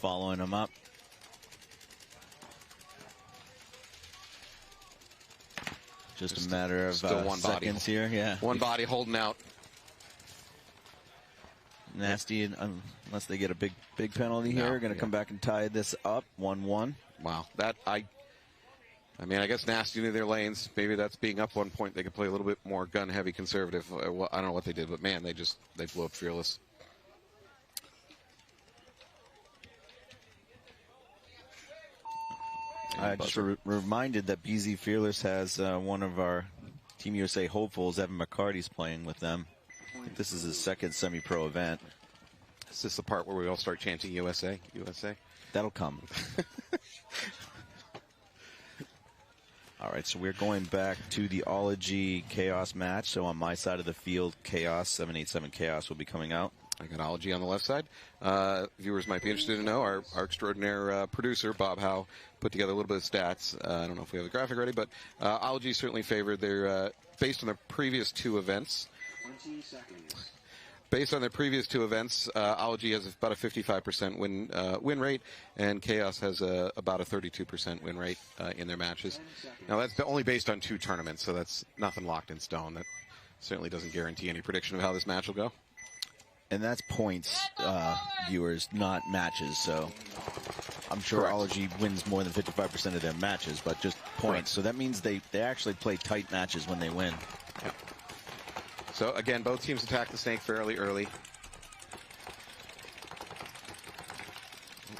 following him up. Just a matter of seconds here. Yeah. One body holding out. Nasty, unless they get a big penalty here, going to come back and tie this up 1-1. Wow. I mean, I guess Nasty knew their lanes. Maybe that's being up 1 point. They could play a little bit more gun-heavy conservative. I don't know what they did, but, man, they blew up Fearless. I just reminded that BZ Fearless has one of our Team USA hopefuls, Evan McCarty's playing with them. I think this is his second semi-pro event. Is this the part where we all start chanting USA, USA? That'll come. All right, so we're going back to the Ology Chaos match. So on my side of the field, Chaos, 787 Chaos will be coming out. I got Ology on the left side. Viewers might be interested to know, our extraordinary producer, Bob Howe, put together a little bit of stats. I don't know if we have the graphic ready, but Ology certainly favored. They're based on their previous two events. 20 seconds. Based on their previous two events, Ology has about a 55% win rate, and Chaos has about a 32% win rate in their matches. Now, that's only based on two tournaments, so that's nothing locked in stone. That certainly doesn't guarantee any prediction of how this match will go. And that's points, viewers, not matches. So I'm sure Correct. Ology wins more than 55% of their matches, but just points. Correct. So that means they actually play tight matches when they win. Yeah. So, again, both teams attack the snake fairly early.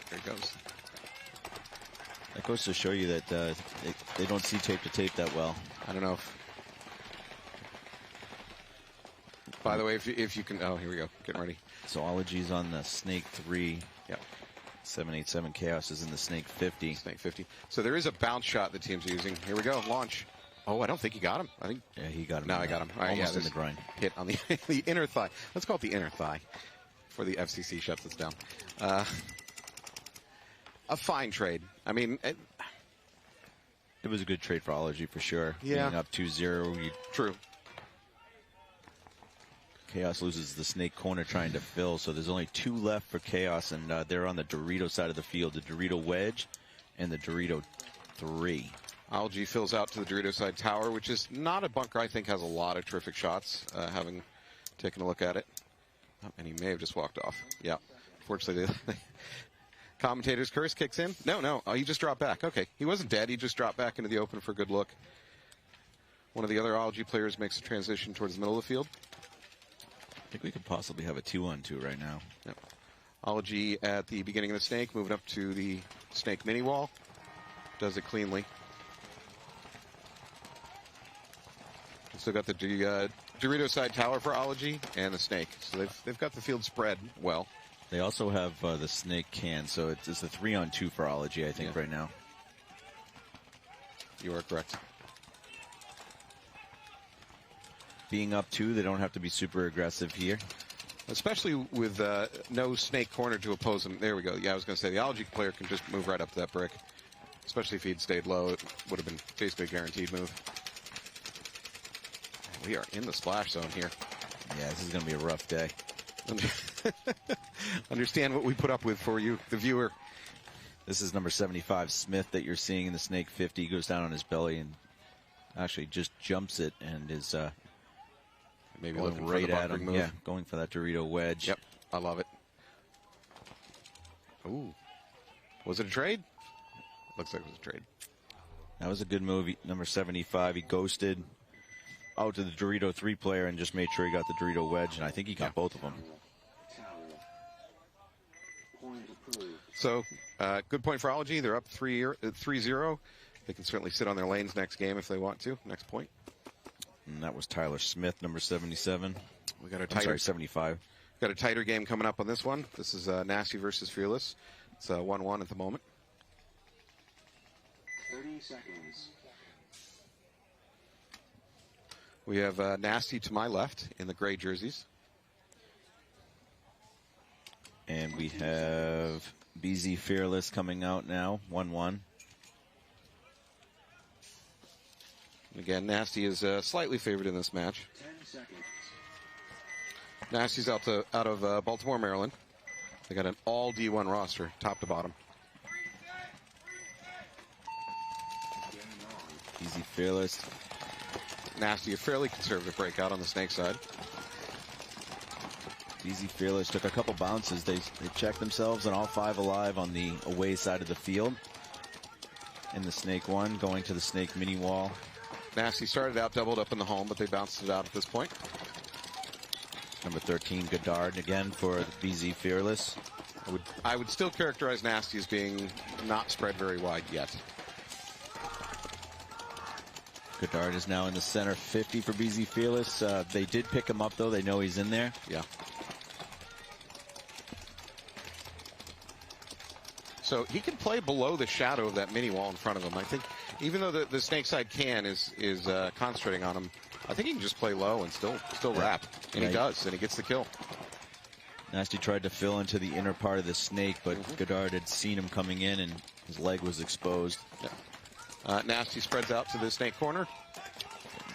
There it goes. That goes to show you that they don't see tape to tape that well. I don't know if... By the way, if you can... Oh, here we go. Getting ready. So Ology's on the Snake 3. Yep. 787 Chaos is in the Snake 50. Snake 50. So there is a bounce shot the teams are using. Here we go. Launch. Oh, I don't think he got him. I think. Yeah, he got him. No, I got him. All right, almost in the groin. Hit on the the inner thigh. Let's call it the inner thigh before the FCC shuts us down. A fine trade. I mean... It was a good trade for Ology for sure. Yeah. Being up 2-0. True. Chaos loses the snake corner trying to fill, so there's only two left for Chaos, and they're on the Dorito side of the field, the Dorito Wedge and the Dorito 3. Ology fills out to the Dorito side tower, which is not a bunker I think has a lot of terrific shots, having taken a look at it. Oh, and he may have just walked off. Yeah. Fortunately, the commentator's curse kicks in. No. Oh, he just dropped back. Okay. He wasn't dead. He just dropped back into the open for a good look. One of the other Ology players makes a transition towards the middle of the field. I think we could possibly have a 2-on-2 right now. Yep. Ology at the beginning of the snake, moving up to the snake mini wall. Does it cleanly. Still got the Dorito side tower for Ology and the snake. So they've got the field spread well. They also have the snake can, so it's a 3-on-2 for Ology, I think, right now. You are correct. Being up 2, they don't have to be super aggressive here. Especially with no snake corner to oppose them. There we go. Yeah, I was going to say the Ology player can just move right up to that brick. Especially if he'd stayed low, it would have been basically a guaranteed move. We are in the splash zone here. Yeah, this is going to be a rough day. Understand what we put up with for you, the viewer. This is number 75, Smith, that you're seeing in the Snake 50. He goes down on his belly and actually just jumps it and is maybe going looking right for the at him. move. Yeah, going for that Dorito wedge. Yep, I love it. Ooh. Was it a trade? Looks like it was a trade. That was a good move. Number 75, he ghosted out to the Dorito 3 player and just made sure he got the Dorito wedge, and I think he got both of them. So, good point for Ology. They're up 3-0. They can certainly sit on their lanes next game if they want to. Next point. And that was Tyler Smith, number 77. We got a tighter, 75. Got a tighter game coming up on this one. This is Nasty versus Fearless. It's 1-1 at the moment. 30 seconds. We have Nasty to my left in the gray jerseys. And we have BZ Fearless coming out now, 1-1. Again, Nasty is slightly favored in this match. 10 seconds. Nasty's out of Baltimore, Maryland. They got an all D1 roster, top to bottom. Easy Fearless. Nasty, a fairly conservative breakout on the snake side. Easy Fearless took a couple bounces. They checked themselves and all 5 alive on the away side of the field. In the snake one, going to the snake mini wall. Nasty started out doubled up in the home, but they bounced it out at this point. Number 13, Godard again for the BZ Fearless. I would still characterize Nasty as being not spread very wide yet. Godard is now in the center 50 for BZ Fearless. They did pick him up, though. They know he's in there. Yeah. So he can play below the shadow of that mini wall in front of him. I think even though the snake side can is concentrating on him, I think he can just play low and still wrap. And he does, and he gets the kill. Nasty tried to fill into the inner part of the snake, but Godard had seen him coming in, and his leg was exposed. Yeah. Nasty spreads out to the snake corner.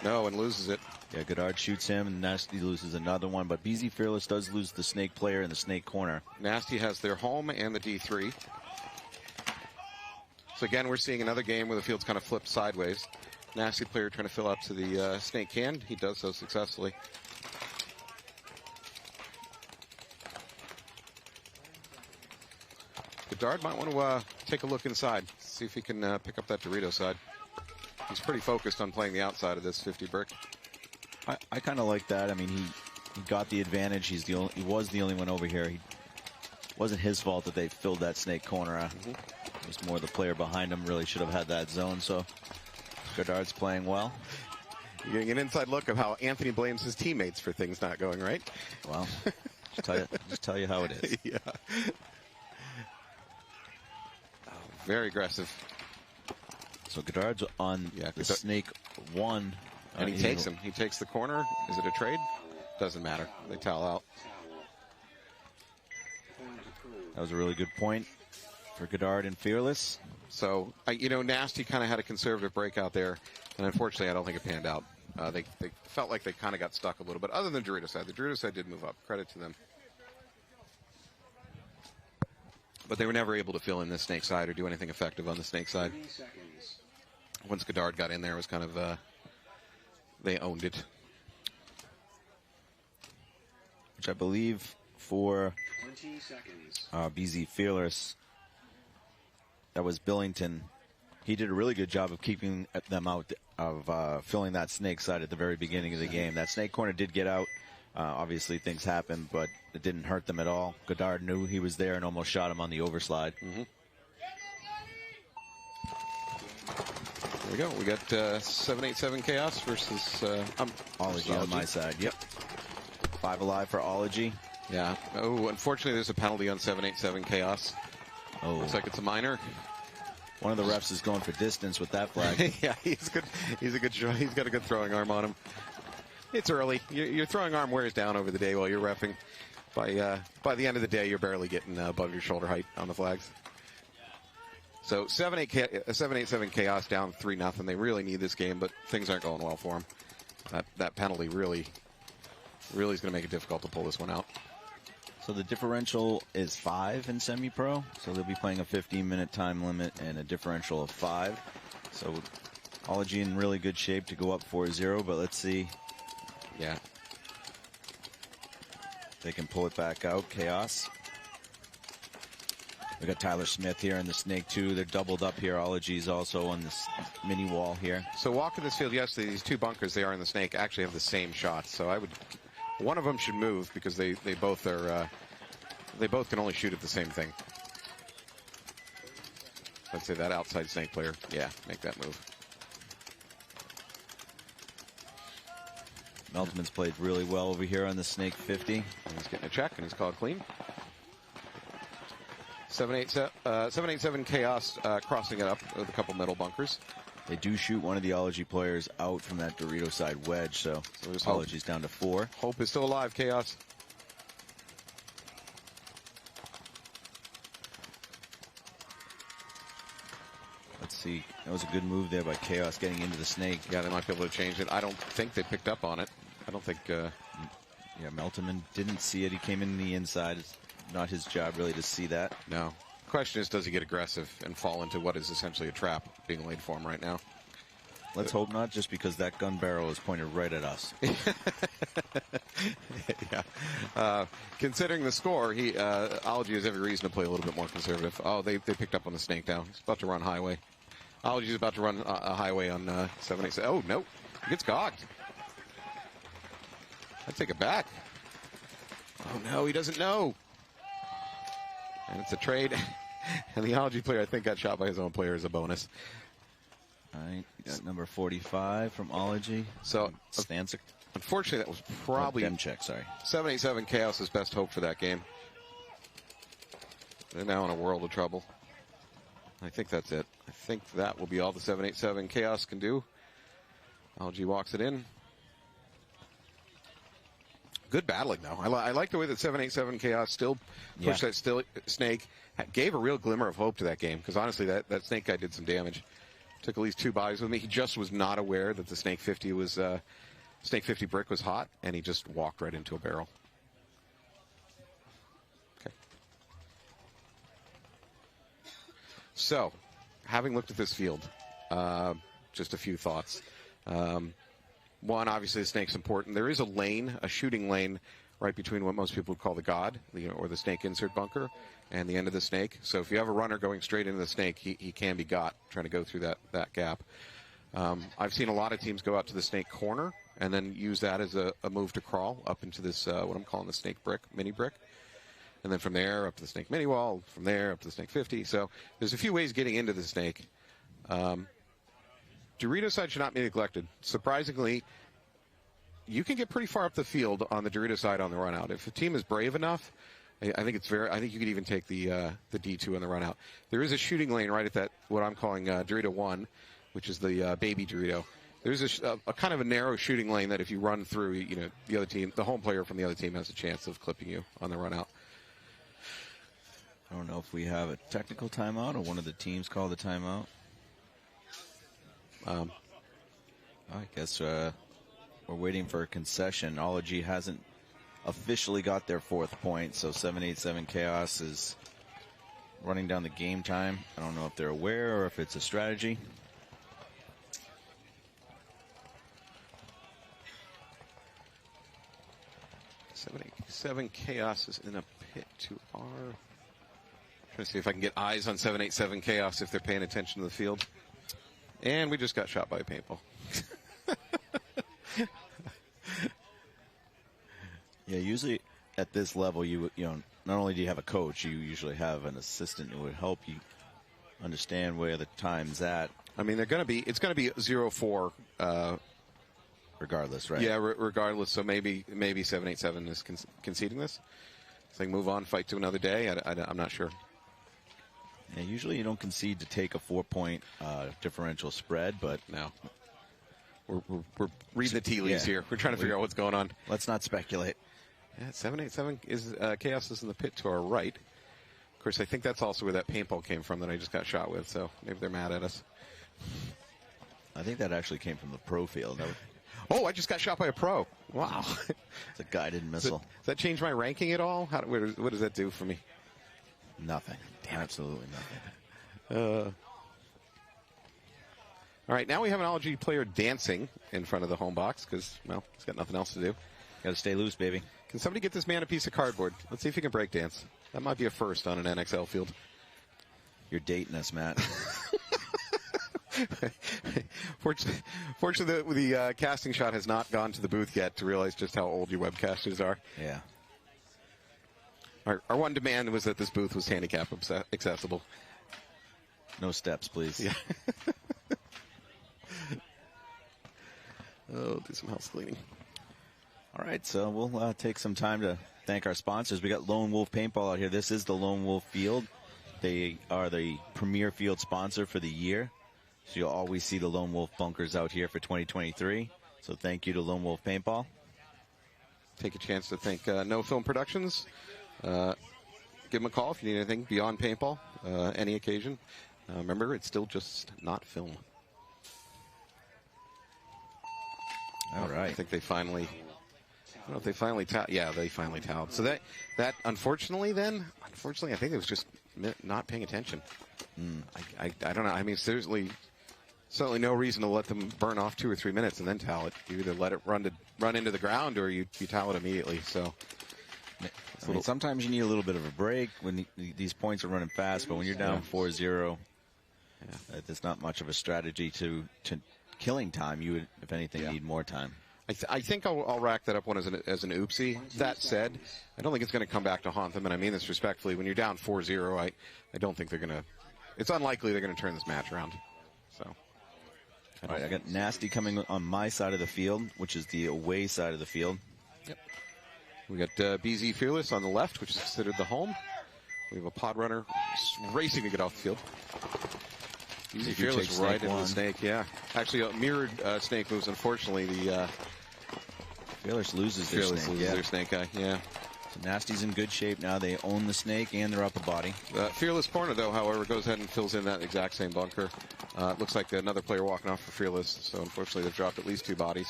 No, and loses it. Yeah, Godard shoots him, and Nasty loses another one, but BZ Fearless does lose the snake player in the snake corner. Nasty has their home and the D3. So again, we're seeing another game where the field's kind of flipped sideways. Nasty player trying to fill up to the snake can. He does so successfully. Godard might want to take a look inside, see if he can pick up that Dorito side. He's pretty focused on playing the outside of this 50 brick. I kind of like that. I mean, he got the advantage. He was the only one over here. It wasn't his fault that they filled that snake corner. It was more the player behind him really should have had that zone. So Godard's playing well. You're getting an inside look of how Anthony blames his teammates for things not going right. Well, just tell you how it is. Yeah. Oh, very aggressive. So Godard's on the snake one. And he takes him. He takes the corner. Is it a trade? Doesn't matter. They towel out. That was a really good point for Godard and Fearless. So, Nasty kind of had a conservative breakout there, and unfortunately I don't think it panned out. They felt like they kind of got stuck a little bit, other than Dorito side. The Dorito side did move up. Credit to them. But they were never able to fill in the snake side or do anything effective on the snake side. Once Godard got in there, it was kind of, they owned it. Which I believe for 20 seconds. BZ Fearless, that was Billington. He did a really good job of keeping them out of filling that snake side at the very beginning of the game. That snake corner did get out. Obviously things happened, but it didn't hurt them at all. Godard knew he was there and almost shot him on the overslide. There we go. We got 787 Chaos versus Ology on my side. Yep. 5 alive for Ology. Yeah. Oh, unfortunately, there's a penalty on 787 Chaos. Oh. Looks like it's a minor. One of the refs is going for distance with that flag. Yeah, he's good. He's a good shot. He's got a good throwing arm on him. It's early. Your throwing arm wears down over the day while you're reffing. By the end of the day, you're barely getting above your shoulder height on the flags. So 787 Chaos down 3-0. They really need this game, but things aren't going well for them. That penalty really is going to make it difficult to pull this one out. So the differential is 5 in semi-pro. So they'll be playing a 15-minute time limit and a differential of 5. So Ology in really good shape to go up 4-0, but let's see. Yeah. They can pull it back out. Chaos. We got Tyler Smith here in the snake too. They're doubled up here. Ology's also on this mini wall here. So walking this field yesterday, these two bunkers they are in the snake actually have the same shots. So one of them should move because they both are they both can only shoot at the same thing. Let's say that outside snake player, yeah, make that move. Meltman's played really well over here on the snake 50. And he's getting a check and he's called clean. 787 Chaos crossing it up with a couple middle bunkers. They do shoot one of the Ology players out from that Dorito side wedge, so Ology's down to 4. Hope is still alive, Chaos. Let's see. That was a good move there by Chaos getting into the snake. Yeah, they might be able to change it. I don't think they picked up on it. I don't think... Yeah, Meltman didn't see it. He came in the inside. not his job really to see that. No. Question is, does he get aggressive and fall into what is essentially a trap being laid for him right now? Let's hope not, just because that gun barrel is pointed right at us. Yeah. Considering the score, Ology has every reason to play a little bit more conservative. Oh, they picked up on the snake now. He's about to run highway. Ology's about to run a highway on 787. Oh, no. He gets gogged. I take it back. Oh, no, he doesn't know. And it's a trade. And the Ology player, I think, got shot by his own player as a bonus. All right, we got number 45 from Ology. So, Stanczyk. Unfortunately, that was probably Demchek, sorry. 787 Chaos's best hope for that game. They're now in a world of trouble. I think that's it. I think that will be all the 787 Chaos can do. Ology walks it in. Good battling, though. I like the way that 787 Chaos still pushed that snake. Gave a real glimmer of hope to that game, because honestly, that snake guy did some damage. Took at least 2 buys with me. He just was not aware that the Snake 50 was Snake 50 brick was hot, and he just walked right into a barrel. Okay. So, having looked at this field, just a few thoughts. One, obviously, the snake's important. There is a lane, a shooting lane, right between what most people would call the god, or the snake insert bunker, and the end of the snake. So if you have a runner going straight into the snake, he can be got trying to go through that gap. I've seen a lot of teams go out to the snake corner and then use that as a move to crawl up into this, what I'm calling the snake brick, mini brick. And then from there up to the snake mini wall, from there up to the snake 50. So there's a few ways getting into the snake. Dorito side should not be neglected. Surprisingly, you can get pretty far up the field on the Dorito side on the run out. If a team is brave enough, I think you could even take the D2 on the run out. There is a shooting lane right at that, what I'm calling Dorito 1, which is the baby Dorito. There's a kind of a narrow shooting lane that if you run through, the other team, the home player from the other team has a chance of clipping you on the run out. I don't know if we have a technical timeout or one of the teams called the timeout. I guess we're waiting for a concession. Ology hasn't officially got their 4th point, so 787 Chaos is running down the game time. I don't know if they're aware or if it's a strategy. Seven Chaos is in a pit to our. Trying to see if I can get eyes on 787 Chaos if they're paying attention to the field. And we just got shot by a paintball. Yeah, usually at this level, not only do you have a coach, you usually have an assistant who would help you understand where the time's at. I mean, it's going to be 0-4. Regardless, right? Yeah, regardless. So maybe 787 is conceding this. It's like move on, fight to another day. I'm not sure. Yeah, usually you don't concede to take a 4-point differential spread, but no. We're reading the tea leaves here. We're trying to figure out what's going on. Let's not speculate. Yeah, 787 is Chaos is in the pit to our right. Of course, I think that's also where that paintball came from that I just got shot with. So maybe they're mad at us. I think that actually came from the pro field. Oh, I just got shot by a pro. Wow. It's a guided missile. Does that change my ranking at all? What does that do for me? Nothing. Absolutely nothing. All right, now we have an Ology player dancing in front of the home box because, well, he's got nothing else to do. Got to stay loose, baby. Can somebody get this man a piece of cardboard? Let's see if he can break dance. That might be a first on an NXL field. You're dating us, Matt. Fortunately, the casting shot has not gone to the booth yet to realize just how old you webcasters are. Yeah. Our one demand was that this booth was handicap accessible. No steps, please. Yeah. Oh, do some house cleaning. All right, so we'll take some time to thank our sponsors. We got Lone Wolf Paintball out here. This is the Lone Wolf Field. They are the premier field sponsor for the year. So you'll always see the Lone Wolf bunkers out here for 2023. So thank you to Lone Wolf Paintball. Take a chance to thank No Film Productions. Give them a call if you need anything beyond paintball, any occasion. Remember, it's still just not film. All right. I think they finally don't know if they finally towed. Yeah, they finally towed. So that unfortunately, I think it was just not paying attention. I don't know. I mean, certainly no reason to let them burn off 2 or 3 minutes and then towel it. You either let it run into the ground or you towel it immediately. So I mean, sometimes you need a little bit of a break when these points are running fast, but when you're down 4-0, there's not much of a strategy to killing time. You would, if anything, need more time. I think I'll rack that up one as an oopsie. That said, I don't think it's going to come back to haunt them, and I mean this respectfully. When you're down 4-0, I don't think they're going to. It's unlikely they're going to turn this match around. So, all right, I got Nasty coming on my side of the field, which is the away side of the field. Yep. We got BZ Fearless on the left, which is considered the home. We have a pod runner racing to get off the field. BZ Fearless right into the snake, yeah. Actually, mirrored snake moves. Unfortunately, the Fearless loses their snake. Their snake guy, yeah. So Nasty's in good shape now. They own the snake and their upper body. Fearless corner, though, however, goes ahead and fills in that exact same bunker. Looks like another player walking off for Fearless, so unfortunately they've dropped at least 2 bodies.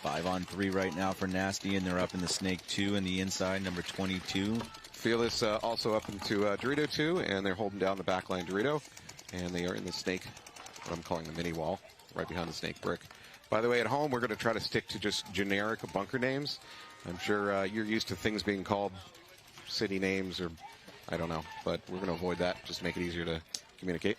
5-on-3 right now for Nasty, and they're up in the snake 2 in the inside, number 22. Fearless also up into Dorito 2, and they're holding down the backline Dorito, and they are in the snake, what I'm calling the mini wall, right behind the snake brick. By the way, at home, we're going to try to stick to just generic bunker names. I'm sure you're used to things being called city names or I don't know, but we're going to avoid that just to make it easier to communicate.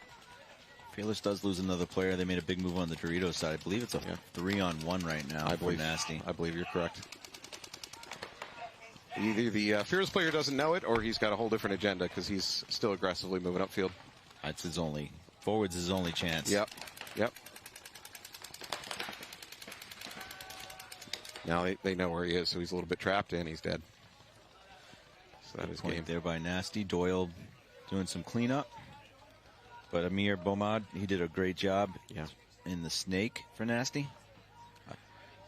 Fearless does lose another player. They made a big move on the Dorito side. I believe it's a 3-on-1 right now. I believe Nasty. I believe you're correct. Either the Fearless player doesn't know it or he's got a whole different agenda because he's still aggressively moving upfield. That's his only, forward's his only chance. Yep. Now they know where he is, so he's a little bit trapped and he's dead. So that is game. There by Nasty. Doyle doing some cleanup. But Amir Bomad, he did a great job in the snake for Nasty.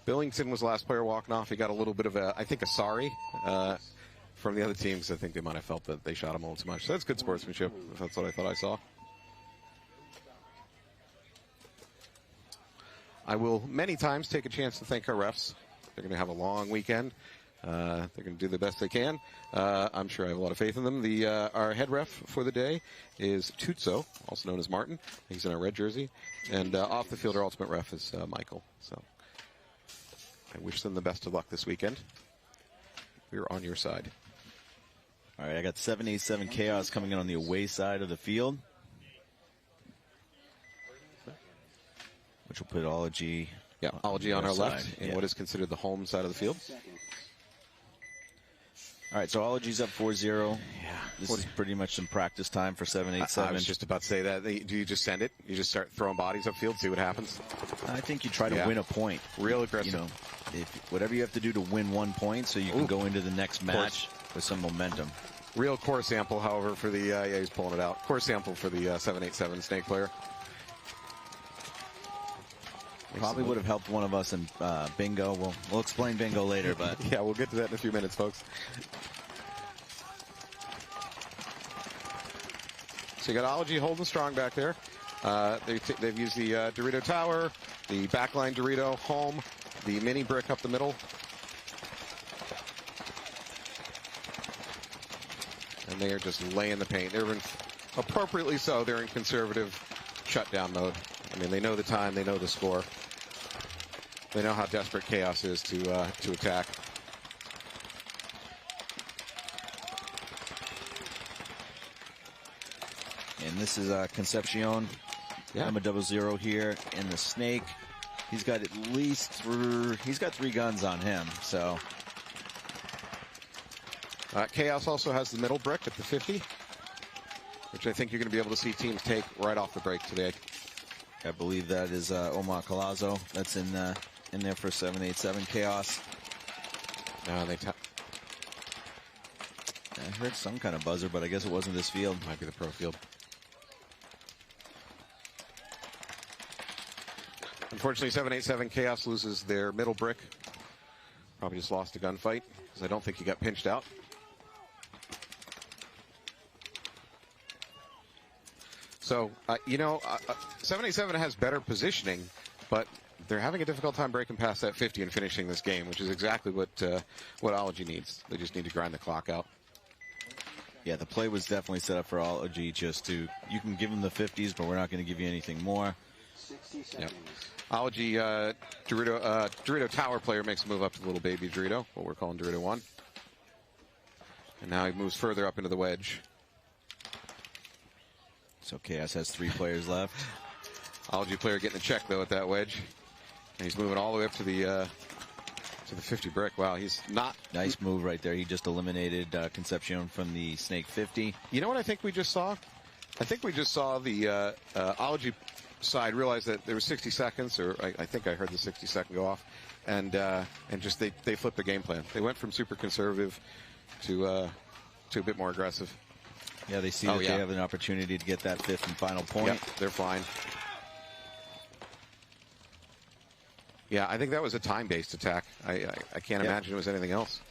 Billington was the last player walking off. He got a little bit of I think a sorry from the other teams. I think they might have felt that they shot him a little too much. So that's good sportsmanship. That's what I thought I saw. I will many times take a chance to thank our refs. They're going to have a long weekend. They're going to do the best they can. I'm sure I have a lot of faith in them. Our head ref for the day is Tutso, also known as Martin. He's in our red jersey. And off the field, our ultimate ref is Michael. So I wish them the best of luck this weekend. We're on your side. All right, I got 787 Chaos coming in on the away side of the field, which will put Ology. Yeah, Ology on our left in what is considered the home side of the field. All right, so Ology's up 4-0. Yeah, this is pretty much some practice time for 787. I was just about to say that. Do you just send it? You just start throwing bodies upfield, see what happens? I think you try to win a point. Real aggressive. You know, whatever you have to do to win 1 point so you can go into the next match with some momentum. Real core sample, however, for the, he's pulling it out. Core sample for the 787 snake player. Probably would have helped one of us in bingo. We'll explain bingo later, but yeah, we'll get to that in a few minutes, folks. So you got Ology holding strong back there. They've used the Dorito Tower, the backline Dorito home, the mini brick up the middle. And they are just laying the paint. They're appropriately so. They're in conservative shutdown mode. I mean, they know the time, they know the score. They know how desperate Chaos is to attack. And this is Concepcion. I'm a 00 here. And the snake, he's got at least he's got 3 guns on him. So Chaos also has the middle brick at the 50, which I think you're going to be able to see teams take right off the break today. I believe that is Omar Colazo. That's in there for 787 Chaos. No, I heard some kind of buzzer, but I guess it wasn't this field. Might be the pro field. Unfortunately, 787 Chaos loses their middle brick. Probably just lost a gunfight because I don't think he got pinched out. So, 787 has better positioning, but they're having a difficult time breaking past that 50 and finishing this game, which is exactly what Ology needs. They just need to grind the clock out. Yeah, the play was definitely set up for Ology just to, you can give them the 50s, but we're not going to give you anything more. 60 seconds. Yep. Ology, Dorito Tower player makes a move up to little baby Dorito, what we're calling Dorito 1. And now he moves further up into the wedge. So Chaos has 3 players left. Ology player getting a check, though, at that wedge. And he's moving all the way up to the 50 brick. Wow, he's not... Nice move right there. He just eliminated Concepcion from the Snake 50. You know what I think we just saw? I think we just saw the Ology side realize that there was 60 seconds, or I think I heard the 60-second go off, and just they flipped their game plan. They went from super conservative to a bit more aggressive. Yeah, they see that they have an opportunity to get that 5th and final point. Yep, they're fine. Yeah, I think that was a time-based attack. I can't imagine it was anything else.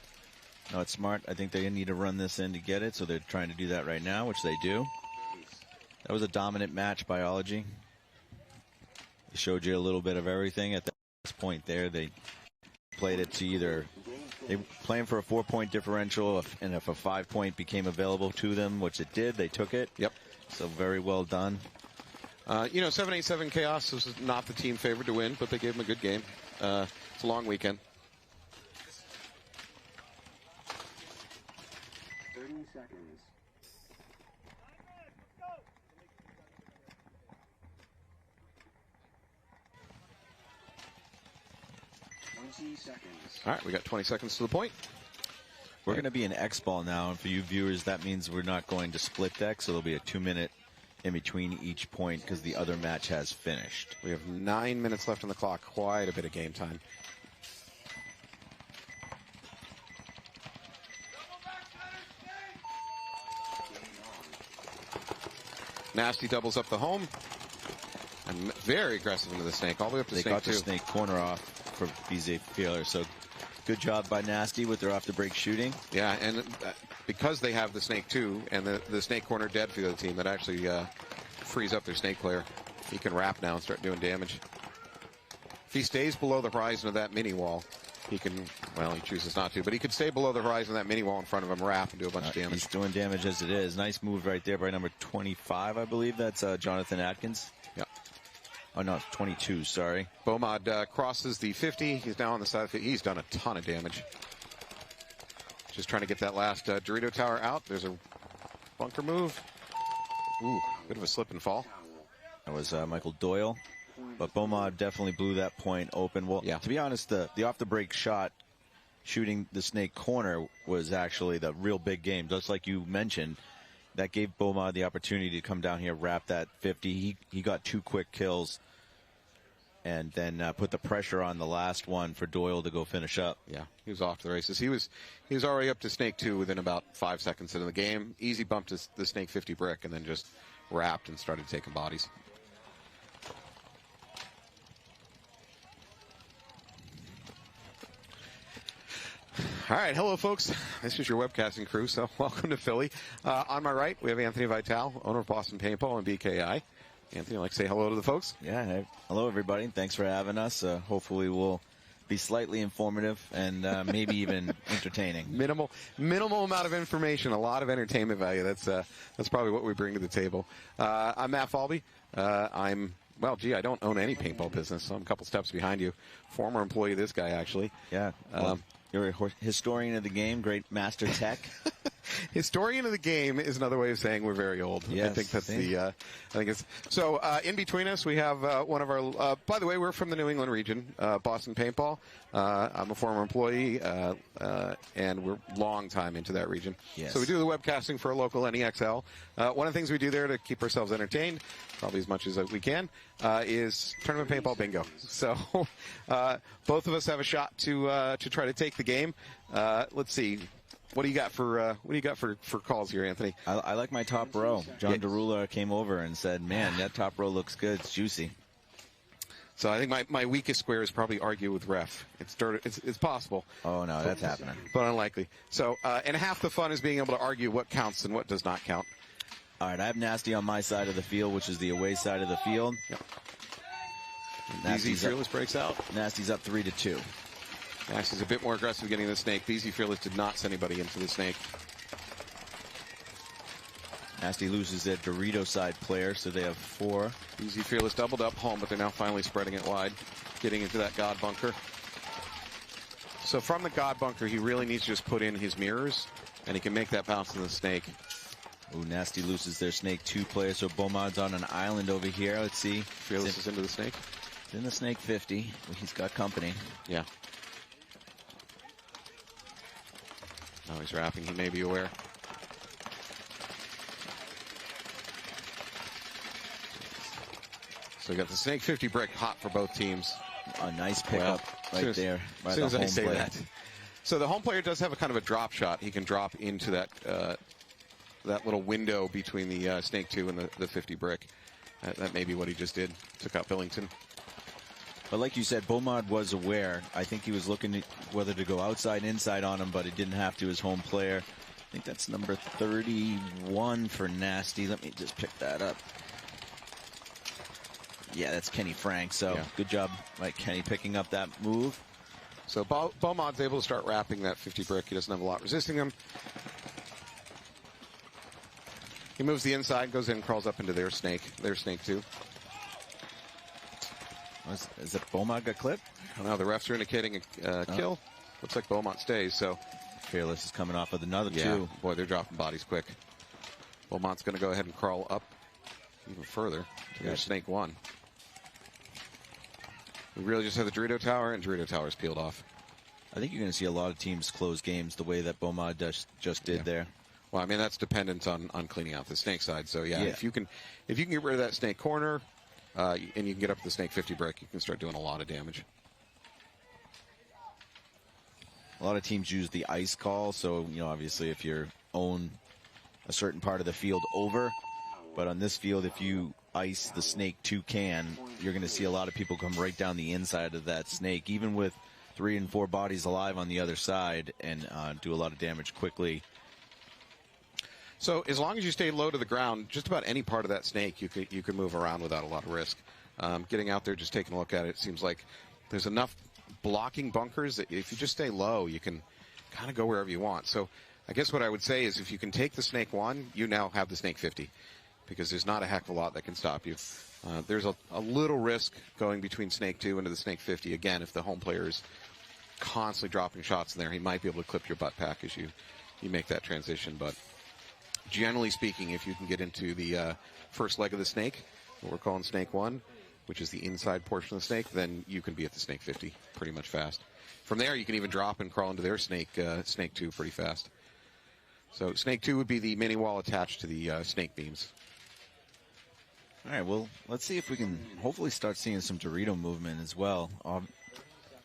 No, it's smart. I think they need to run this in to get it, so they're trying to do that right now, which they do. That was a dominant match by Ology. They showed you a little bit of everything at this point there. They played it to either... They were playing for a 4-point differential, and if a 5-point became available to them, which it did, they took it. Yep. So very well done. 787 Chaos was not the team favored to win, but they gave them a good game. It's a long weekend. 30 seconds. Seconds. All right, we got 20 seconds to the point. We're going to be in X-Ball now, and for you viewers, that means we're not going to split deck, so there'll be a 2-minute in between each point because the other match has finished. We have 9 minutes left on the clock. Quite a bit of game time. Nasty doubles up the home. And very aggressive into the snake, all the way up to They snake 2. got the snake corner off for BZ Feeler, so good job by Nasty with their off-the-break shooting. Yeah, and because they have the snake 2 and the snake corner dead for the other team, that actually frees up their snake player. He can wrap now and start doing damage. If he stays below the horizon of that mini wall, he can, well, he chooses not to, but he could stay below the horizon of that mini wall in front of him, wrap, and do a bunch of damage. He's doing damage as it is. Nice move right there by number 25, I believe. That's Jonathan Atkins. Yeah. Oh, no, 22, sorry. Bomad crosses the 50. He's now on the side of the 50. He's done a ton of damage. Just trying to get that last Dorito Tower out. There's a bunker move. Ooh, bit of a slip and fall. That was Michael Doyle. But Bomad definitely blew that point open. Well, yeah. To be honest, the off-the-break shot shooting the snake corner was actually the real big game. Just like you mentioned, that gave Bomad the opportunity to come down here, wrap that 50. He got 2 quick kills and then put the pressure on the last one for Doyle to go finish up. Yeah, he was off to the races. He was already up to snake 2 within about 5 seconds into the game. Easy bump to the snake 50 brick and then just wrapped and started taking bodies. All right, hello, folks. This is your webcasting crew, so welcome to Philly. On my right, we have Anthony Vitale, owner of Boston Paintball and BKI. Anthony, I'd like to say hello to the folks. Yeah, hey, hello, everybody. Thanks for having us. Hopefully we'll be slightly informative and maybe even entertaining. Minimal amount of information, a lot of entertainment value. That's probably what we bring to the table. I'm Matt Falby. I don't own any paintball business, so I'm a couple steps behind you. Former employee of this guy, actually. Yeah. You're a historian of the game, great master tech. Historian of the game is another way of saying we're very old. Yes, I think that's I think it's so. In between us, we have one of our. By the way, we're from the New England region, Boston Paintball. I'm a former employee, and we're long time into that region. Yes. So we do the webcasting for a local NEXL. One of the things we do there to keep ourselves entertained, probably as much as we can, is tournament paintball bingo. So both of us have a shot to try to take the game. Let's see. What do you got for calls here, Anthony? I like my top row. John Derula came over and said, "Man, that top row looks good. It's juicy." So I think my weakest square is probably argue with ref. It's possible. Oh no, that's happening, but unlikely. So and half the fun is being able to argue what counts and what does not count. All right, I have Nasty on my side of the field, which is the away side of the field. Yep. Easy Fearless breaks out. Nasty's up 3-2. Nasty's a bit more aggressive getting the snake. Easy Fearless did not send anybody into the snake. Nasty loses their Dorito side player, so they have 4. Easy Fearless doubled up home, but they're now finally spreading it wide, getting into that God bunker. So from the God bunker, he really needs to just put in his mirrors, and he can make that bounce in the snake. Ooh, Nasty loses their snake 2 player, so Beaumont's on an island over here. Let's see. Fearless is into the snake. It's in the snake 50. He's got company. Yeah. Now he's wrapping. He may be aware. So we got the snake 50 brick hot for both teams. A nice pickup right there. As soon as I say that. So the home player does have a kind of a drop shot. He can drop into that that little window between the snake 2 and the 50 brick. That may be what he just did. Took out Billington. But like you said, Beaumont was aware. I think he was looking at whether to go outside, inside on him, but he didn't have to. His home player. I think that's number 31 for Nasty. Let me just pick that up. Yeah, that's Kenny Frank. So yeah. Good job, Mike Kenny, picking up that move. So Beaumont's able to start wrapping that 50 brick. He doesn't have a lot resisting him. He moves the inside, goes in, crawls up into their snake 2. Is it Beaumont got clipped? I don't know. The refs are indicating a kill. Looks like Beaumont stays. So Fearless is coming off with another 2. Yeah, boy, they're dropping bodies quick. Beaumont's going to go ahead and crawl up even further to their snake 1. We really just have the Dorito Tower, and Dorito Tower's peeled off. I think you're going to see a lot of teams close games the way that Beaumont just did there. Well, I mean, that's dependent on cleaning out the snake side. So, yeah, if you can get rid of that snake corner and you can get up to the snake 50 brick, you can start doing a lot of damage. A lot of teams use the ice call. So, obviously if you own a certain part of the field over. But on this field, if you ice the snake 2 can, you're going to see a lot of people come right down the inside of that snake, even with 3 and 4 bodies alive on the other side, and do a lot of damage quickly. So as long as you stay low to the ground, just about any part of that snake you could move around without a lot of risk. Getting out there, just taking a look at it, it seems like there's enough blocking bunkers that if you just stay low, you can kind of go wherever you want. So I guess what I would say is if you can take the snake 1, you now have the snake 50, because there's not a heck of a lot that can stop you. There's a little risk going between snake 2 into the snake 50. Again, if the home player is constantly dropping shots in there, he might be able to clip your butt pack as you make that transition. But generally speaking, if you can get into the first leg of the snake, what we're calling snake 1, which is the inside portion of the snake, then you can be at the snake 50 pretty much fast. From there, you can even drop and crawl into their snake 2 pretty fast. So snake 2 would be the mini wall attached to the snake beams. All right, well, let's see if we can hopefully start seeing some Dorito movement as well.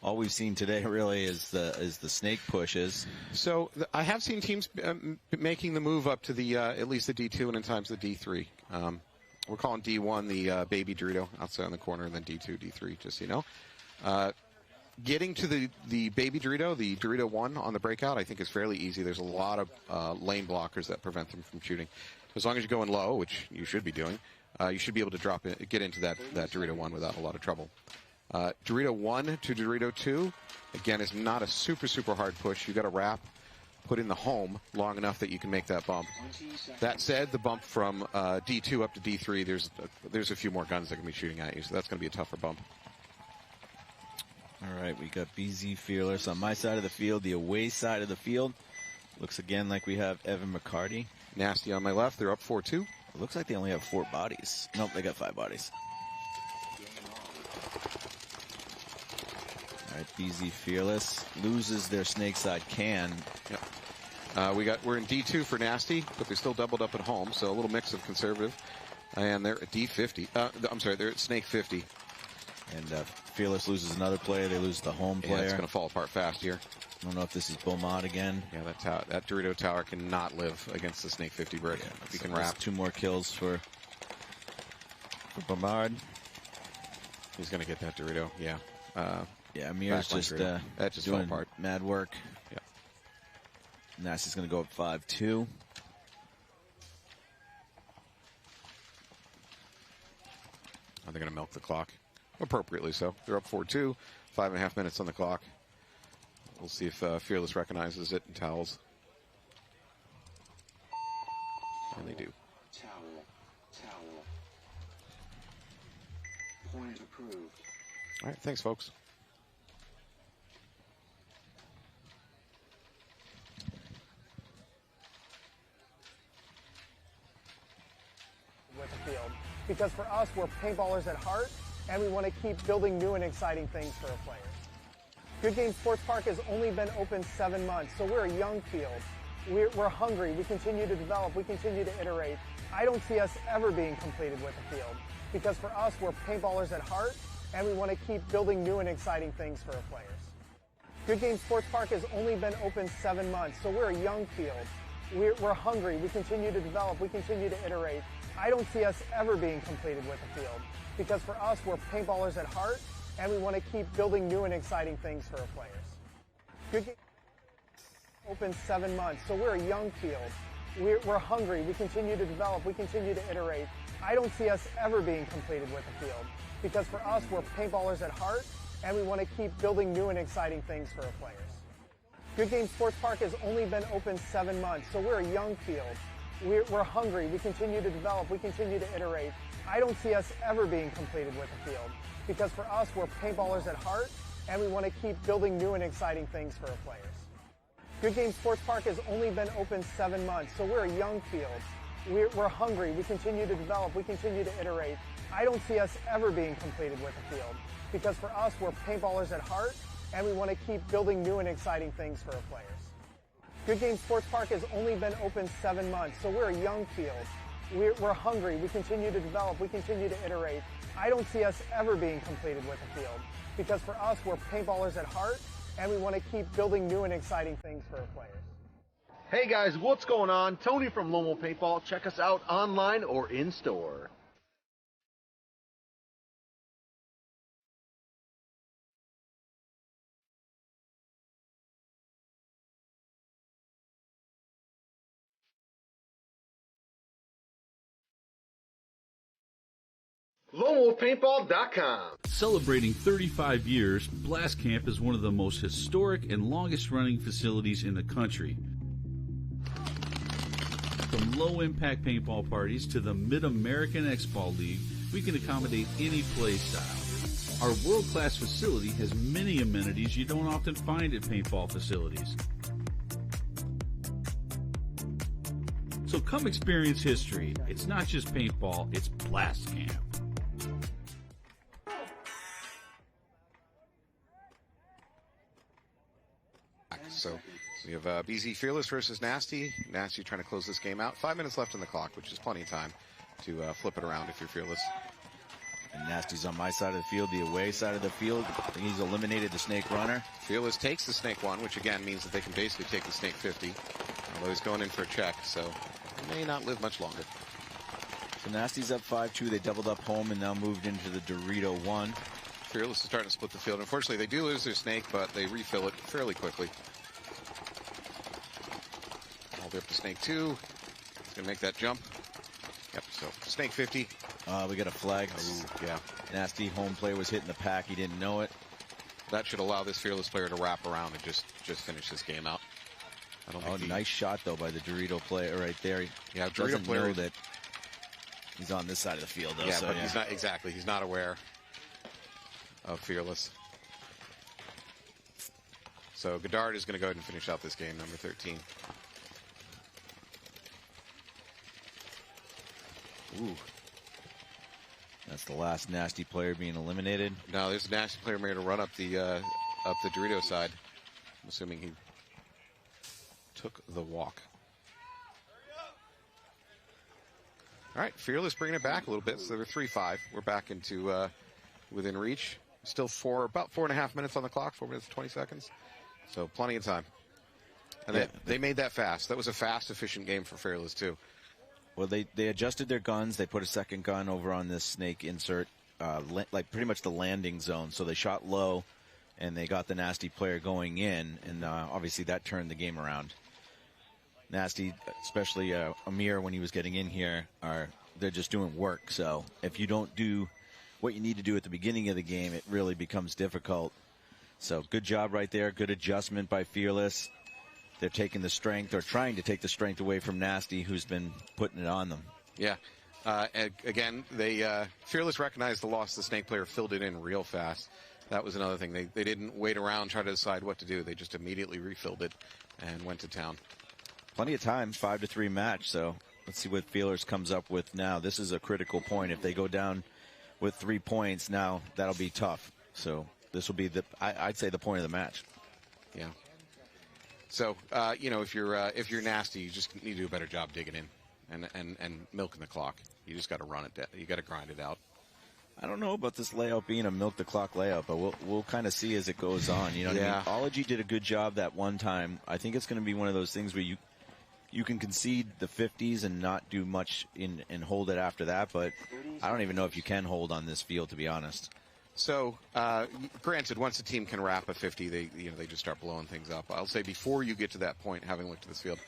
All we've seen today really is the snake pushes. So I have seen teams making the move up to the at least the D2 and in times the D3. We're calling D1 the baby Dorito outside in the corner, and then D2, D3, just so you know. Getting to the baby Dorito, the Dorito 1 on the breakout, I think is fairly easy. There's a lot of lane blockers that prevent them from shooting. As long as you go in low, which you should be doing, you should be able to get into that Dorito 1 without a lot of trouble. Dorito 1 to Dorito 2, again, is not a super, super hard push. You got to wrap, put in the home long enough that you can make that bump. That said, the bump from D2 up to D3, there's a few more guns that can be shooting at you, so that's going to be a tougher bump. All right, we got BZ Fearless on my side of the field, the away side of the field. Looks again like we have Evan McCarty. Nasty on my left. They're up 4-2. It looks like they only have 4 bodies. Nope, they got 5 bodies. All right, BZ Fearless loses their snake side can. Yep. We're in D2 for Nasty, but they're still doubled up at home, so a little mix of conservative. And they're at D50. I'm sorry, they're at snake 50. And Fearless loses another player. They lose the home player. Yeah, it's going to fall apart fast here. I don't know if this is Beaumont again. Yeah, that Dorito Tower cannot live against the snake 50 brick. Yeah, if you can wrap. 2 more kills for Beaumont. He's going to get that Dorito. Yeah. Yeah, Amir's just that just doing fell apart. Mad work. Yeah. Nasty's going to go up 5-2. Are they going to milk the clock? appropriately so. They're up 4-2, 5.5 minutes on the clock. We'll see if Fearless recognizes it and towels. And they do. Towel. Point approved. All right, thanks, folks. With the field, because for us, we're paintballers at heart, and we want to keep building new and exciting things for our players. Good Game Sports Park has only been open 7 months, so we're a young field. We're hungry. We continue to develop. We continue to iterate. I don't see us ever being completed with the field, because for us, we're paintballers at heart, and we want to keep building new and exciting things for our players. Good Game Sports Park has only been open 7 months, so we're a young field. We're hungry. We continue to develop. We continue to iterate. I don't see us ever being completed with the field, because for us, we're paintballers at heart, and we want to keep building new and exciting things for our players. Good Game open 7 months, so we're a young field. We're hungry. We continue to develop. We continue to iterate. I don't see us ever being completed with the field, because for us, we're paintballers at heart, and we want to keep building new and exciting things for our players. Good Game Sports Park has only been open 7 months, so we're a young field. We're hungry. We continue to develop. We continue to iterate. I don't see us ever being completed with the field, because for us, we're paintballers at heart, and we want to keep building new and exciting things for our players. Good Game Sports Park has only been open 7 months, so we're a young field. We're hungry. We continue to develop. We continue to iterate. I don't see us ever being completed with the field, because for us, we're paintballers at heart, and we want to keep building new and exciting things for our players. Good Game Sports Park has only been open 7 months, so we're a young field. We're hungry. We continue to develop. We continue to iterate. I don't see us ever being completed with the field, because for us, we're paintballers at heart, and we want to keep building new and exciting things for our players. Hey guys, what's going on? Tony from Lomo Paintball. Check us out online or in store. LomoPaintball.com. Celebrating 35 years, Blast Camp is one of the most historic and longest-running facilities in the country. From low-impact paintball parties to the Mid-American X-Ball League, we can accommodate any play style. Our world-class facility has many amenities you don't often find at paintball facilities. So come experience history. It's not just paintball, it's Blast Camp. So we have BZ Fearless versus Nasty. Nasty trying to close this game out. 5 minutes left on the clock, which is plenty of time to flip it around if you're Fearless. And Nasty's on my side of the field, the away side of the field. I think he's eliminated the Snake Runner. Fearless takes the Snake 1, which again means that they can basically take the Snake 50. Although he's going in for a check, so he may not live much longer. So Nasty's up 5-2. They doubled up home and now moved into the Dorito 1. Fearless is starting to split the field. Unfortunately, they do lose their Snake, but they refill it fairly quickly. All the way up to Snake 2. He's going to make that jump. Yep, so Snake 50. We got a flag. Ooh, yeah. Nasty home player was hitting the pack. He didn't know it. That should allow this Fearless player to wrap around and just finish this game out. I don't think nice shot, though, by the Dorito player right there. Yeah, Dorito doesn't player know that he's on this side of the field, though. Yeah, so, but he's not exactly. He's not aware of Fearless. So Godard is going to go ahead and finish out this game, number 13. Ooh. That's the last Nasty player being eliminated. No, there's a Nasty player made to run up the Dorito side. I'm assuming he took the walk. All right, Fearless bringing it back a little bit. So they're 3-5. We're back into within reach. Still about 4.5 minutes on the clock, 4 minutes and 20 seconds. So plenty of time. And they made that fast. That was a fast, efficient game for Fearless, too. Well, they adjusted their guns. They put a second gun over on this Snake insert, like pretty much the landing zone. So they shot low, and they got the Nasty player going in, and obviously that turned the game around. Nasty, especially Amir when he was getting in here, they're just doing work. So if you don't do what you need to do at the beginning of the game, it really becomes difficult. So good job right there. Good adjustment by Fearless. They're taking the strength, or trying to take the strength away from Nasty, who's been putting it on them. Yeah. Again, they Fearless recognized the loss. The Snake player filled it in real fast. That was another thing. They didn't wait around, try to decide what to do. They just immediately refilled it and went to town. Plenty of time, 5-3 match. So let's see what Fearless comes up with now. This is a critical point. If they go down with 3 points now, that'll be tough. So this will be I'd say the point of the match. Yeah. So if you're Nasty, you just need to do a better job digging in and milking the clock. You just got to run it. You got to grind it out. I don't know about this layout being a milk the clock layout, but we'll kind of see as it goes on. You know what I mean? Ology did a good job that one time. I think it's going to be one of those things where you can concede the 50s and not do much and hold it after that, but I don't even know if you can hold on this field, to be honest. So, granted, once a team can wrap a 50, they just start blowing things up. I'll say before you get to that point, having looked at this field,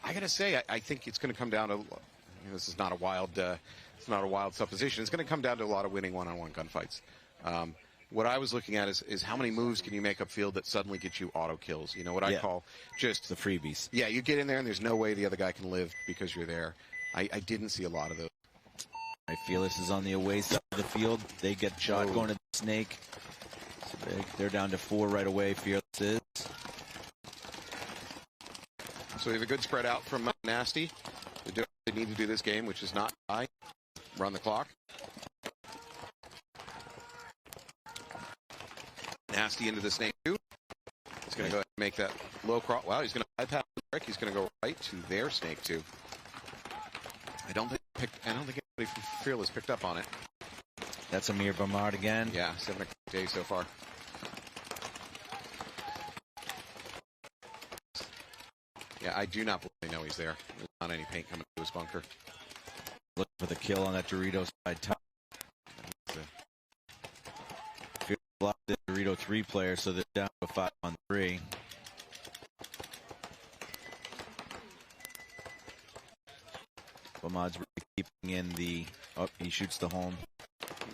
I got to say, I think it's going to come down to, this is not a wild supposition. It's going to come down to a lot of winning one-on-one gunfights. What I was looking at is how many moves can you make up field that suddenly get you auto kills? You know what I call just the freebies. Yeah, you get in there and there's no way the other guy can live because you're there. I didn't see a lot of those. Fearless is on the away side of the field. They get shot going to the Snake. So they're down to 4 right away. Fearless is. So we have a good spread out from Nasty. They do what they need to do this game, which is not die. Run the clock. Nasty into the Snake 2. He's going to go ahead and make that low cross. Wow, he's going to bypass the brick. He's going to go right to their Snake 2. I don't think anybody from Fearless picked up on it. That's Amir Bamard again. Yeah, 7 days so far. Yeah, I do not believe they know he's there. There's not any paint coming to his bunker. Looking for the kill on that Dorito side top. Fearless blocked the Dorito 3 player, so they're down to 5-on-3. Bomad's really keeping in the... Oh, he shoots the home.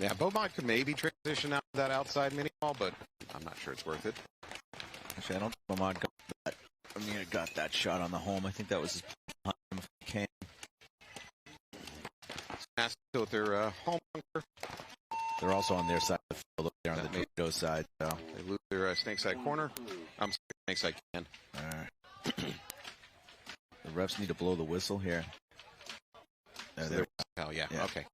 Yeah, Beaumont could maybe transition out of that outside mini ball, but I'm not sure it's worth it. Actually, I don't think Beaumont got that. Amir got that shot on the home. I think that was his can. Nasty with their home bunker. They're also on their side of the field. They're on the Dorito side. So. They lose their snake side corner. I'm sorry, snake side can. All right. The refs need to blow the whistle here. Oh, yeah. Okay.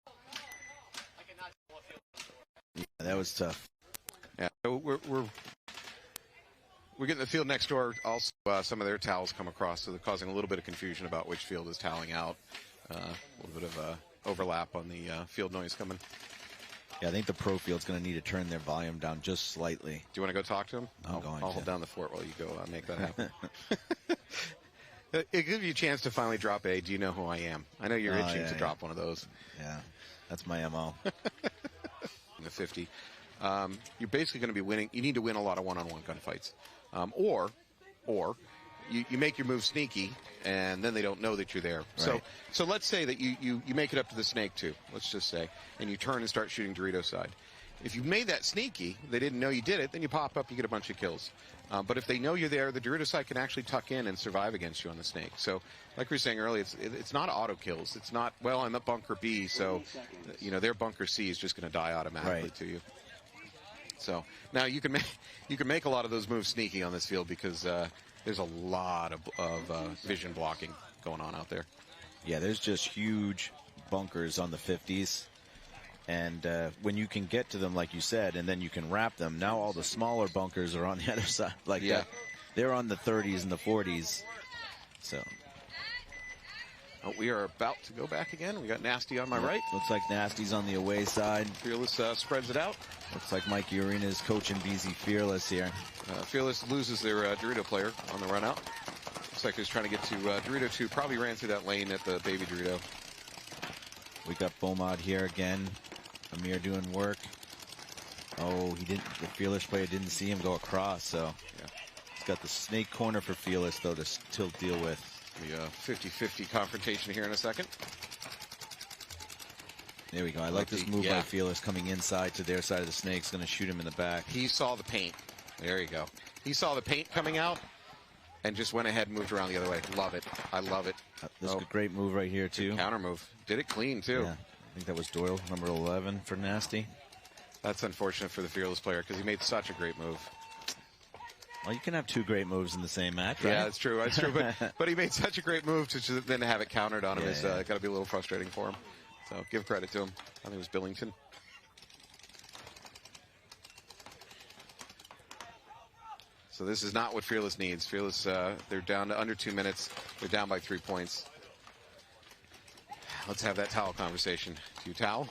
Yeah, that was tough. Yeah, so we're getting the field next door. Also, some of their towels come across, so they're causing a little bit of confusion about which field is toweling out. A little bit of overlap on the field noise coming. Yeah, I think the pro field's going to need to turn their volume down just slightly. Do you want to go talk to him? I'll hold down the fort while you go make that happen. It gives you a chance to finally drop a, do you know who I am? I know you're itching to drop one of those. Yeah, that's my MO. In the 50. You're basically going to be winning. You need to win a lot of one-on-one gunfights. Or you make your move sneaky, and then they don't know that you're there. Right. So let's say that you make it up to the Snake 2, let's just say, and you turn and start shooting Dorito side. If you made that sneaky, they didn't know you did it, then you pop up, you get a bunch of kills. But if they know you're there, the Dorito side can actually tuck in and survive against you on the Snake. So, like we were saying earlier, it's not auto kills. It's not, well, I'm at bunker B, so their bunker C is just going to die automatically to you. So now you can make a lot of those moves sneaky on this field because there's a lot of vision blocking going on out there. Yeah, there's just huge bunkers on the 50s. And when you can get to them, like you said, and then you can wrap them, now all the smaller bunkers are on the other side. They're on the 30s and the 40s. So we are about to go back again. We got Nasty on my right. Looks like Nasty's on the away side. Fearless spreads it out. Looks like Mikey Arena is coaching BZ Fearless here. Fearless loses their Dorito player on the run out. Looks like he's trying to get to Dorito 2. Probably ran through that lane at the baby Dorito. We got Beaumont here again. Amir doing work. Oh, he didn't. The Fearless player didn't see him go across, so he's got the Snake corner for Fearless, though, to still deal with. The 50-50 confrontation here in a second. There we go. I like this move by Fearless coming inside to their side of the snakes. Going to shoot him in the back. He saw the paint. There you go. He saw the paint coming out and just went ahead and moved around the other way. Love it. I love it. This is a great move right here, too. Good counter move. Did it clean, too. Yeah. I think that was Doyle, number 11 for Nasty. That's unfortunate for the Fearless player because he made such a great move. Well, you can have two great moves in the same match, right? Yeah, that's true. That's true. But he made such a great move to then have it countered on him. It's got to be a little frustrating for him. So give credit to him. I think it was Billington. So this is not what Fearless needs. Fearless, they're down to under 2 minutes. They're down by 3 points. Let's have that towel conversation. Do you towel?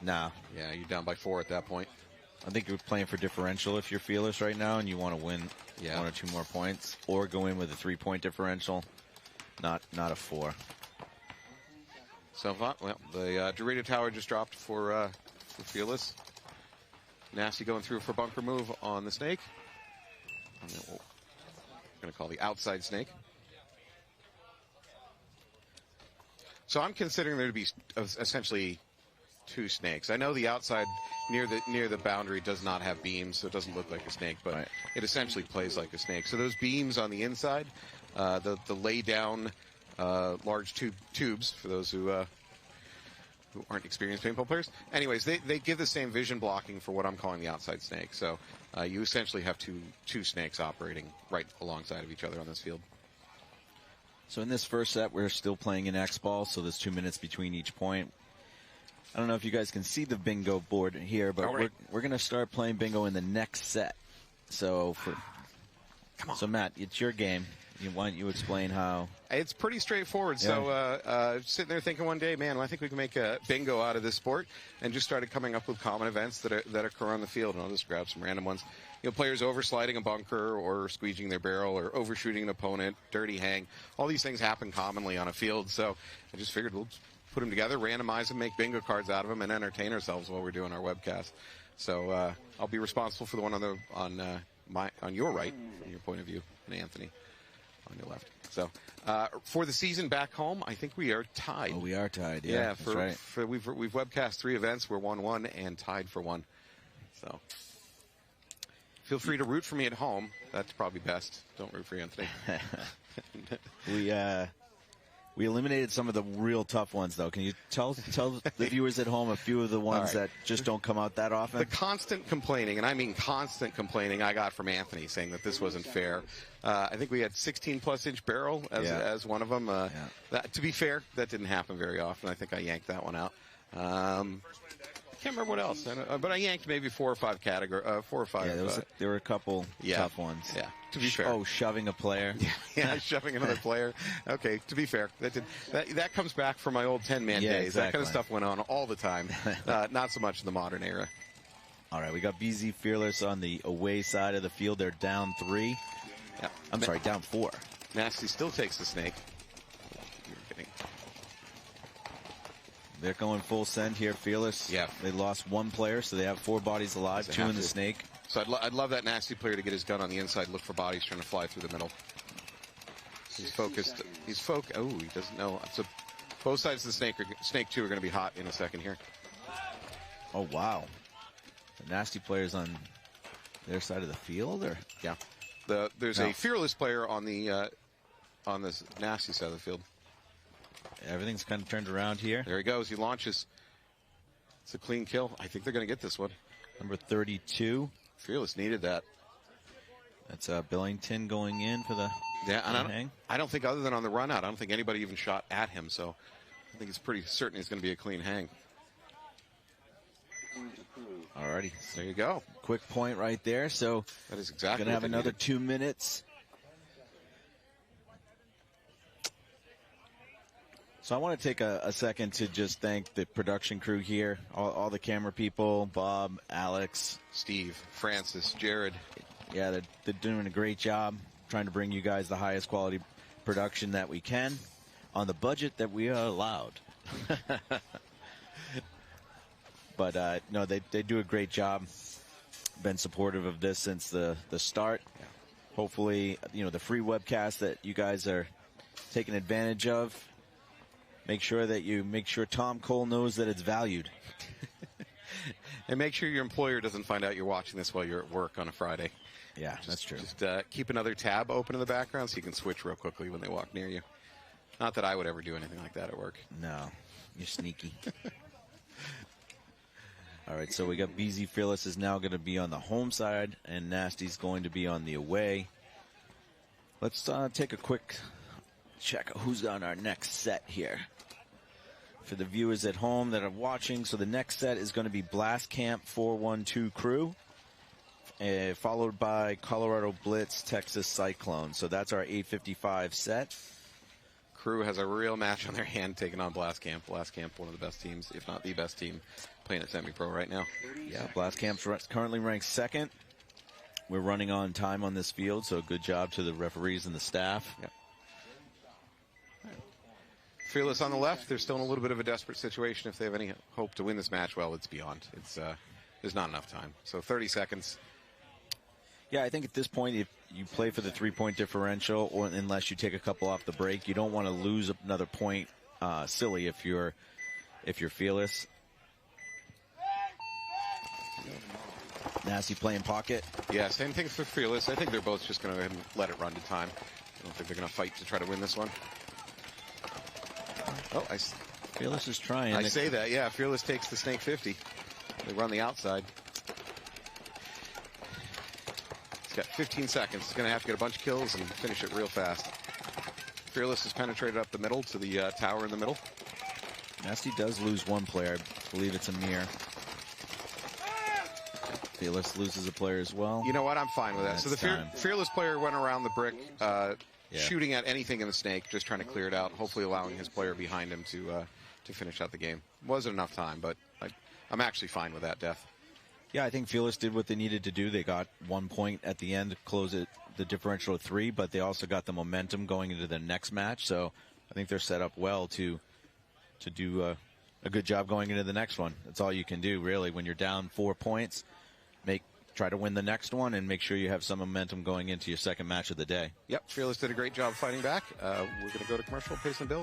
Nah. Yeah, you're down by 4 at that point. I think you're playing for differential if you're Fearless right now and you want to win 1 or 2 more points, or go in with a 3-point differential, not a 4. So, well, the Dorito Tower just dropped for Fearless. Nasty going through for bunker move on the snake. I'm going to call the outside snake. So I'm considering there to be essentially 2 snakes. I know the outside near the boundary does not have beams, so it doesn't look like a snake, but it essentially plays like a snake. So those beams on the inside, the lay down large tubes for those who aren't experienced paintball players. Anyways, they give the same vision blocking for what I'm calling the outside snake. So you essentially have two snakes operating right alongside of each other on this field. So in this first set, we're still playing in X-ball, so there's 2 minutes between each point. I don't know if you guys can see the bingo board here, but we're going to start playing bingo in the next set. So so Matt, it's your game. Why don't you explain how? It's pretty straightforward. Yeah. So sitting there thinking one day, man, I think we can make a bingo out of this sport, and just started coming up with common events that occur on the field. And I'll just grab some random ones. Players oversliding a bunker or squeeging their barrel or overshooting an opponent, dirty hang. All these things happen commonly on a field. So I just figured we'll put them together, randomize them, make bingo cards out of them, and entertain ourselves while we're doing our webcast. So I'll be responsible for the one on your right, from your point of view, and Anthony on your left. So for the season back home, I think we are tied. Oh, we are tied. Yeah, that's right. We've webcast 3 events. We're 1-1 and tied for 1. So feel free to root for me at home. That's probably best. Don't root for Anthony. We eliminated some of the real tough ones, though. Can you tell the viewers at home a few of the ones that just don't come out that often? The constant complaining, and I mean constant complaining, I got from Anthony saying that this wasn't fair. I think we had 16-plus inch barrel as one of them. To be fair, that didn't happen very often. I think I yanked that one out. I can't remember what else, but I yanked maybe 4 or 5 category, 4 or 5. Yeah, there were a couple tough ones. Yeah, to be fair. Oh, shoving a player. Yeah, shoving another player. Okay, to be fair, that comes back from my old 10-man days. Exactly. That kind of stuff went on all the time. Not so much in the modern era. All right, we got BZ Fearless on the away side of the field. They're down 3. Yeah. I'm sorry, down 4. Nasty still takes the snake. You're kidding. They're going full send here, Fearless. Yeah. They lost 1 player, so they have 4 bodies alive, 2 in the snake. So I'd love that Nasty player to get his gun on the inside, look for bodies trying to fly through the middle. He's focused. Oh, he doesn't know. So both sides of the snake 2 are going to be hot in a second here. Oh, wow. The Nasty player's on their side of the field, or? Yeah. There's a Fearless player on the on this Nasty side of the field. Everything's kind of turned around here. There he goes. He launches. It's a clean kill. I think they're going to get this one. Number 32. Fearless needed that. That's Billington going in for the hang. I don't think, other than on the run out, I don't think anybody even shot at him. So I think it's pretty certain he's going to be a clean hang. Alrighty. There you go. Quick point right there. So that is exactly going to have another 2 minutes. So I want to take a second to just thank the production crew here, all the camera people, Bob, Alex, Steve, Francis, Jared. Yeah, they're doing a great job trying to bring you guys the highest quality production that we can on the budget that we are allowed. But no, they do a great job. Been supportive of this since the start. Yeah. Hopefully, the free webcast that you guys are taking advantage of. make sure Tom Cole knows that it's valued. And make sure your employer doesn't find out you're watching this while you're at work on a Friday. Yeah, that's true. Just keep another tab open in the background so you can switch real quickly when they walk near you. Not that I would ever do anything like that at work. No, you're sneaky. All right, so we got BZ Fearless is now going to be on the home side, and Nasty's going to be on the away. Let's take a quick check of who's on our next set here. For the viewers at home that are watching, so the next set is going to be Blast Camp 412 Crew, followed by Colorado Blitz, Texas Cyclone. So that's our 8:55 set. Crew has a real match on their hand taking on Blast Camp. Blast Camp, one of the best teams, if not the best team, playing at semi-pro right now. Yeah, Blast Camp's currently ranked second. We're running on time on this field, so good job to the referees and the staff. Yep. Fearless on the left. They're still in a little bit of a desperate situation. If they have any hope to win this match, well, it's beyond. There's not enough time. So 30 seconds. Yeah, I think at this point, if you play for the 3-point differential, or unless you take a couple off the break, you don't want to lose another point silly if you're Fearless. Nasty playing pocket. Yeah, same thing for Fearless. I think they're both just going to go ahead and let it run to time. I don't think they're going to fight to try to win this one. Oh, Fearless is trying. I say that, yeah. Fearless takes the Snake 50. They run the outside. He's got 15 seconds. He's going to have to get a bunch of kills and finish it real fast. Fearless has penetrated up the middle to the tower in the middle. Nasty does lose one player. I believe it's Amir. Fearless loses a player as well. You know what? I'm fine with that. So the Fearless player went around the brick, shooting at anything in the Snake, just trying to clear it out, hopefully allowing his player behind him to finish out the game. Wasn't enough time, but I'm actually fine with that, Death. Yeah, I think Fearless did what they needed to do. They got 1 point at the end to close it, the differential of 3, but they also got the momentum going into the next match. So I think they're set up well to do a good job going into the next one. That's all you can do, really. When you're down 4 points, try to win the next one and make sure you have some momentum going into your second match of the day. Yep, Fearless did a great job fighting back. We're going to go to commercial, pay some bills.